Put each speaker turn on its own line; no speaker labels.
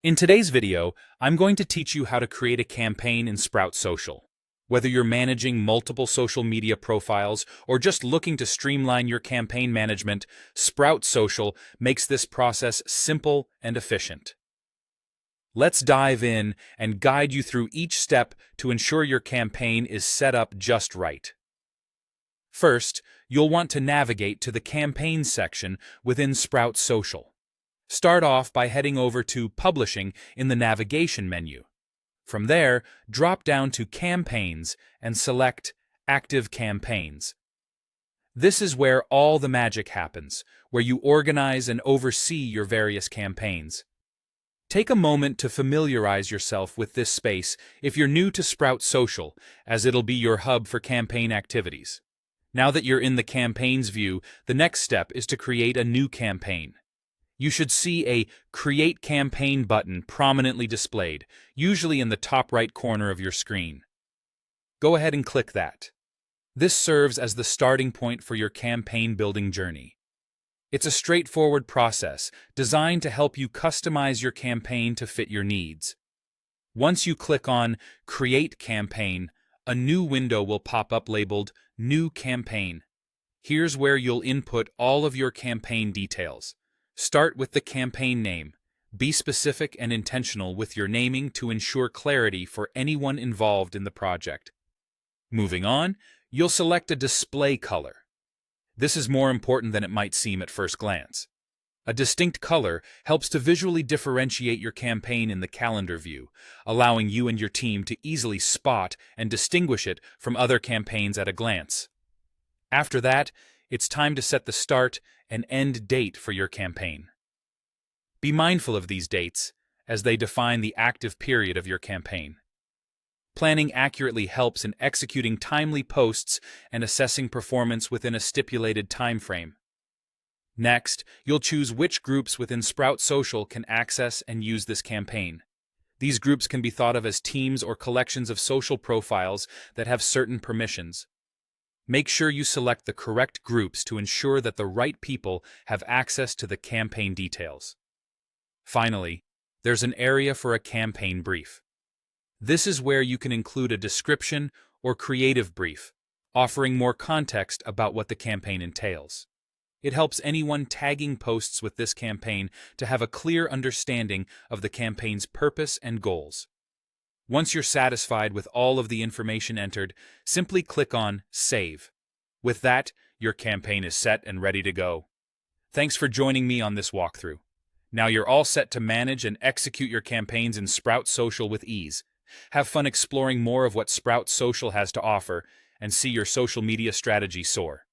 In today's video, I'm going to teach you how to create a campaign in Sprout Social. Whether you're managing multiple social media profiles or just looking to streamline your campaign management, Sprout Social makes this process simple and efficient. Let's dive in and guide you through each step to ensure your campaign is set up just right. First, you'll want to navigate to the Campaigns section within Sprout Social. Start off by heading over to Publishing in the navigation menu. From there, drop down to Campaigns and select Active Campaigns. This is where all the magic happens, where you organize and oversee your various campaigns. Take a moment to familiarize yourself with this space if you're new to Sprout Social, as it'll be your hub for campaign activities. Now that you're in the Campaigns view, the next step is to create a new campaign. You should see a Create Campaign button prominently displayed, usually in the top right corner of your screen. Go ahead and click that. This serves as the starting point for your campaign building journey. It's a straightforward process designed to help you customize your campaign to fit your needs. Once you click on Create Campaign, a new window will pop up labeled New Campaign. Here's where you'll input all of your campaign details. Start with the campaign name. Be specific and intentional with your naming to ensure clarity for anyone involved in the project. Moving on, you'll select a display color. This is more important than it might seem at first glance. A distinct color helps to visually differentiate your campaign in the calendar view, allowing you and your team to easily spot and distinguish it from other campaigns at a glance. After that, it's time to set the start and end date for your campaign. Be mindful of these dates, as they define the active period of your campaign. Planning accurately helps in executing timely posts and assessing performance within a stipulated time frame. Next, you'll choose which groups within Sprout Social can access and use this campaign. These groups can be thought of as teams or collections of social profiles that have certain permissions. Make sure you select the correct groups to ensure that the right people have access to the campaign details. Finally, there's an area for a campaign brief. This is where you can include a description or creative brief, offering more context about what the campaign entails. It helps anyone tagging posts with this campaign to have a clear understanding of the campaign's purpose and goals. Once you're satisfied with all of the information entered, simply click on Save. With that, your campaign is set and ready to go. Thanks for joining me on this walkthrough. Now you're all set to manage and execute your campaigns in Sprout Social with ease. Have fun exploring more of what Sprout Social has to offer and see your social media strategy soar.